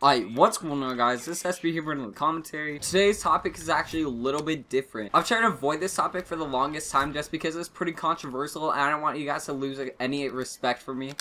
Alright, what's going on, guys? This is Espy here in the commentary. Today's topic is actually a little bit different. I've tried to avoid this topic for the longest time just because it's pretty controversial and I don't want you guys to lose any respect for me.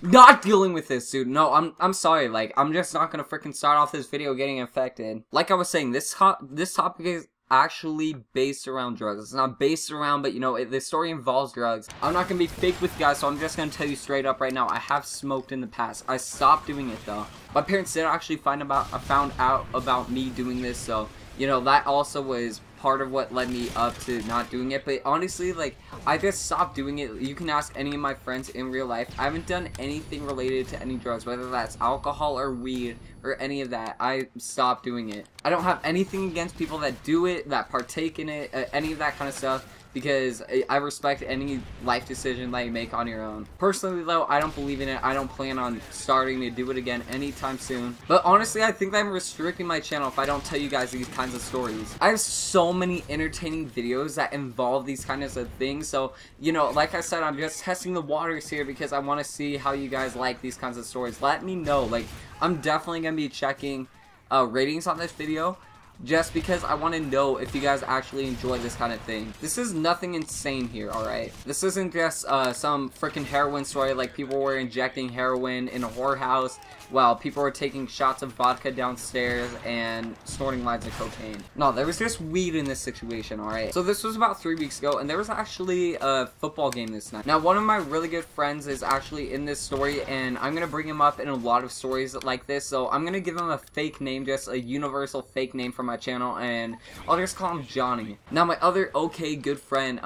Not dealing with this, dude. No, I'm sorry. Like, I'm just not gonna freaking start off this video getting infected. Like I was saying, this topic is actually based around drugs. It's not based around, but you know, the story involves drugs. I'm not gonna be fake with you guys, so I'm just gonna tell you straight up right now. I have smoked in the past. I stopped doing it though. My parents did actually found out about me doing this, so you know, that also was part of what led me up to not doing it. But honestly, like, I just stopped doing it. You can ask any of my friends in real life. I haven't done anything related to any drugs, whether that's alcohol or weed or any of that. I stopped doing it. I don't have anything against people that do it, that partake in it, any of that kind of stuff, because I respect any life decision that you make on your own. Personally though, I don't believe in it. I don't plan on starting to do it again anytime soon. But honestly, I think that I'm restricting my channel if I don't tell you guys these kinds of stories. I have so many entertaining videos that involve these kinds of things. So, you know, like I said, I'm just testing the waters here because I want to see how you guys like these kinds of stories. Let me know. Like, I'm definitely going to be checking ratings on this video, just because I want to know if you guys actually enjoy this kind of thing. This is nothing insane here, alright? This isn't just some freaking heroin story like people were injecting heroin in a whorehouse while people were taking shots of vodka downstairs and snorting lines of cocaine. No, there was just weed in this situation, alright? So this was about 3 weeks ago, and there was actually a football game this night. Now, one of my really good friends is actually in this story, and I'm gonna bring him up in a lot of stories like this, so I'm gonna give him a fake name, just a universal fake name for my channel, and I'll just call him Johnny. Now, my other okay good friend,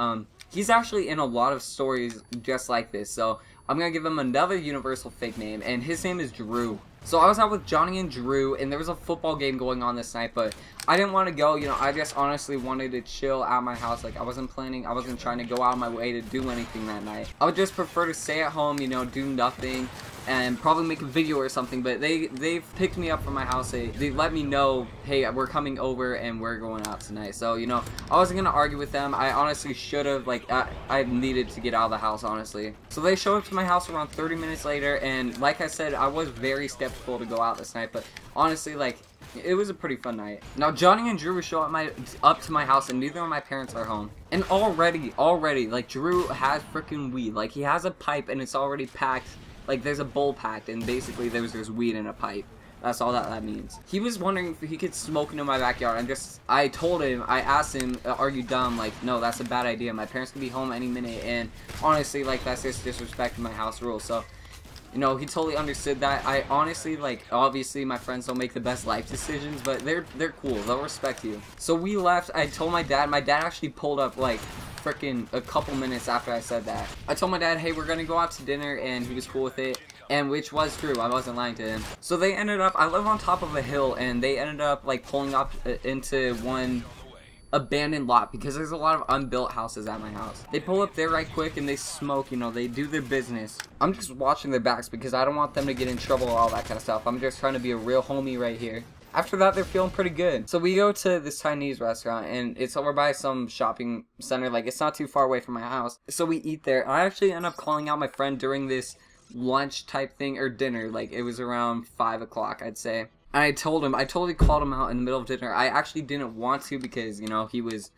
he's actually in a lot of stories just like this, so I'm gonna give him another universal fake name, and his name is Drew. So I was out with Johnny and Drew, and there was a football game going on this night, but I didn't want to go. You know, I just honestly wanted to chill at my house. Like, I wasn't trying to go out of my way to do anything that night. I would just prefer to stay at home, you know, do nothing, and probably make a video or something. But they've picked me up from my house. They let me know, hey, we're coming over and we're going out tonight. So, you know, I wasn't gonna argue with them. I honestly should have. Like, I needed to get out of the house, honestly. So they showed up to my house around 30 minutes later, and like I said, I was very skeptical to go out this night, but honestly, like, it was a pretty fun night. Now, Johnny and Drew show up to my house, and neither of my parents are home. And already, like, Drew has freaking weed. Like, he has a pipe, and it's already packed. Like, there's a bowl packed, and basically there's weed in a pipe. That's all that means. He was wondering if he could smoke into my backyard, and I asked him, are you dumb? Like, no, that's a bad idea. My parents could be home any minute, and honestly, like, that's just disrespecting my house rules. So, you know, he totally understood that. I honestly, like, obviously my friends don't make the best life decisions, but they're cool. They'll respect you. So we left. I told my dad. My dad actually pulled up, like, freaking a couple minutes after I said that. I told my dad, hey, we're gonna go out to dinner, and he was cool with it. And which was true, I wasn't lying to him. So they ended up, I live on top of a hill, and they ended up, like, pulling up into one abandoned lot because there's a lot of unbuilt houses at my house. They pull up there right quick and they smoke, you know, they do their business. I'm just watching their backs because I don't want them to get in trouble or all that kind of stuff. I'm just trying to be a real homie right here. After that, they're feeling pretty good. So we go to this Chinese restaurant, and it's over by some shopping center. Like, it's not too far away from my house. So we eat there. I actually end up calling out my friend during this lunch type thing, or dinner. Like, it was around 5 o'clock, I'd say. And I totally called him out in the middle of dinner. I actually didn't want to because, you know, he was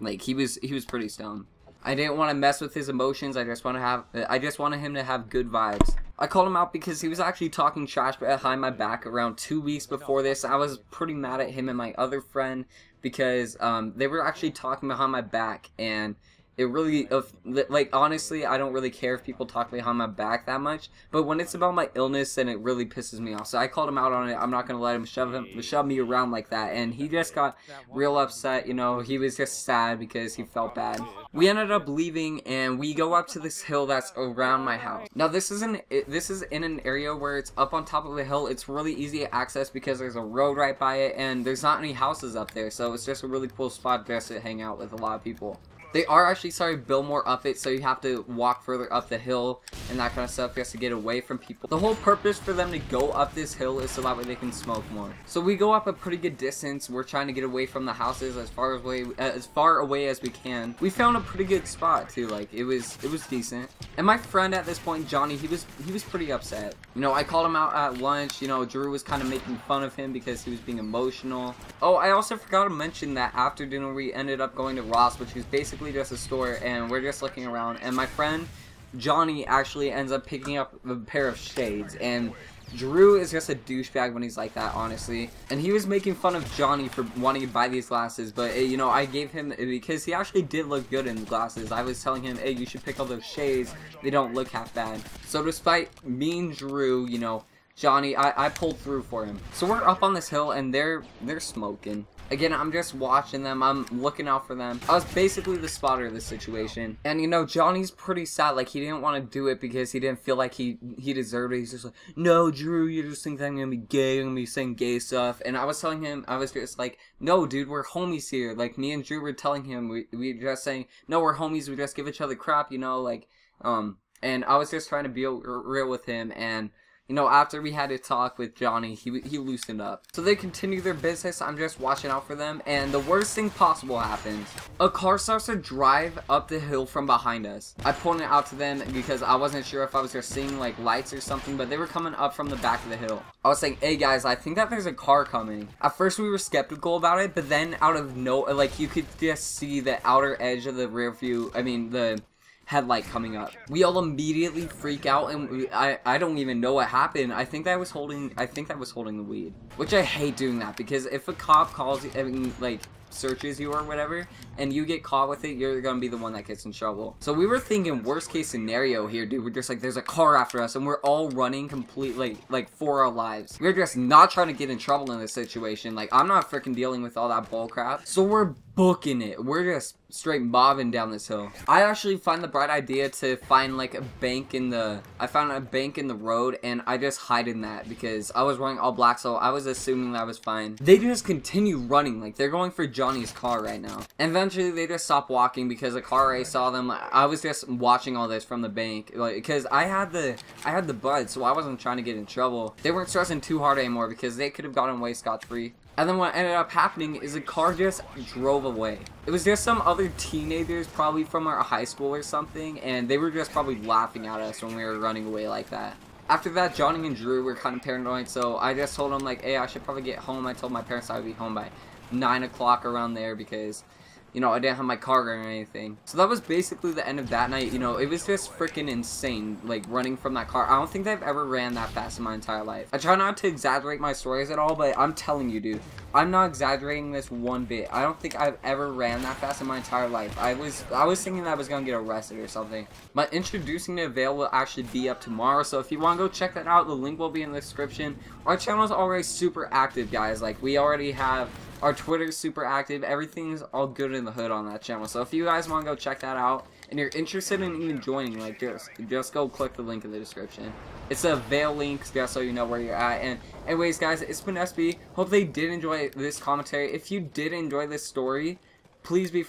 pretty stoned. I didn't want to mess with his emotions. I just wanted him to have good vibes. I called him out because he was actually talking trash behind my back around 2 weeks before this. I was pretty mad at him and my other friend because they were actually talking behind my back, and it really, like, honestly, I don't really care if people talk behind my back that much, but when it's about my illness, then it really pisses me off. So I called him out on it. I'm not gonna let him shove me around like that, and he just got real upset. You know, he was just sad because he felt bad. We ended up leaving, and we go up to this hill that's around my house. Now, this is in an area where it's up on top of a hill. It's really easy to access because there's a road right by it, and there's not any houses up there, so it's just a really cool spot just to hang out with a lot of people. They are actually starting to build more up it, so you have to walk further up the hill and that kind of stuff just to get away from people. The whole purpose for them to go up this hill is so that way they can smoke more. So we go up a pretty good distance. We're trying to get away from the houses as far away as we can. We found a pretty good spot too. Like it was decent. And my friend at this point, Johnny, he was pretty upset. You know, I called him out at lunch. You know, Drew was kind of making fun of him because he was being emotional. Oh, I also forgot to mention that after dinner we ended up going to Ross, which is basically just a store, and we're just looking around, and my friend Johnny actually ends up picking up a pair of shades, and Drew is just a douchebag when he's like that, honestly. And he was making fun of Johnny for wanting to buy these glasses, but you know, I gave him, because he actually did look good in the glasses, I was telling him, hey, you should pick up those shades, they don't look half bad. So despite me and Drew, you know, Johnny, I pulled through for him. So we're up on this hill and they're smoking. Again, I'm just watching them. I'm looking out for them. I was basically the spotter of this situation. And, you know, Johnny's pretty sad. Like, he didn't want to do it because he didn't feel like he deserved it. He's just like, no, Drew, you just think that I'm going to be gay. I'm going to be saying gay stuff. And I was telling him, I was just like, no, dude, we're homies here. Like, me and Drew were telling him, we just saying, no, we're homies. We just give each other crap, you know, like, and I was just trying to be real with him. And, you know, after we had a talk with Johnny, he loosened up. So they continue their business. I'm just watching out for them, and the worst thing possible happens. A car starts to drive up the hill from behind us. I pointed out to them because I wasn't sure if I was just seeing like lights or something, but they were coming up from the back of the hill. I was saying, hey guys, I think that there's a car coming. At first we were skeptical about it, but then out of like you could just see the outer edge of the rear view, I mean the headlight coming up. We all immediately freak out, and I don't even know what happened. I think that was holding the weed, which I hate doing that, because if a cop calls you, I mean, like, searches you or whatever, and you get caught with it, you're gonna be the one that gets in trouble. So we were thinking worst case scenario here, dude. We're just like, there's a car after us, and we're all running completely, like for our lives. We're just not trying to get in trouble in this situation. Like, I'm not freaking dealing with all that bull crap. So we're booking it. We're just straight mobbing down this hill. I actually find the bright idea to find like a bank in the, I found a bank in the road, and I just hide in that because I was wearing all black, so I was assuming that was fine. They just continue running, like they're going for Johnny's car right now. And eventually they just stopped walking because a car race saw them. I was just watching all this from the bank, like, because I had the bud, so I wasn't trying to get in trouble. They weren't stressing too hard anymore because they could have gotten away scot-free. And then what ended up happening is the car just drove away. It was just some other teenagers, probably from our high school or something, and they were just probably laughing at us when we were running away like that. After that, Johnny and Drew were kind of paranoid, so I just told them, like, hey, I should probably get home. I told my parents I would be home by 9 o'clock around there because, you know, I didn't have my car or anything. So that was basically the end of that night. You know, it was just freaking insane, like, running from that car. I don't think I've ever ran that fast in my entire life. I try not to exaggerate my stories at all, but I'm telling you, dude, I'm not exaggerating this one bit. I don't think I've ever ran that fast in my entire life. I was thinking that I was gonna get arrested or something. My introducing the veil will actually be up tomorrow, so if you want to go check that out, the link will be in the description. Our channel is already super active, guys. Like, we already have our Twitter's super active. Everything's all good in the hood on that channel. So if you guys want to go check that out and you're interested in even joining, like, just go click the link in the description. It's a veil link just so you know where you're at. And anyways, guys, it's been Espy. Hope they did enjoy this commentary. If you did enjoy this story, please be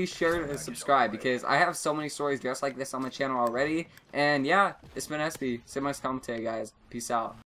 sure to subscribe because I have so many stories just like this on my channel already. And yeah, it's been Espy. Say my commentary, guys. Peace out.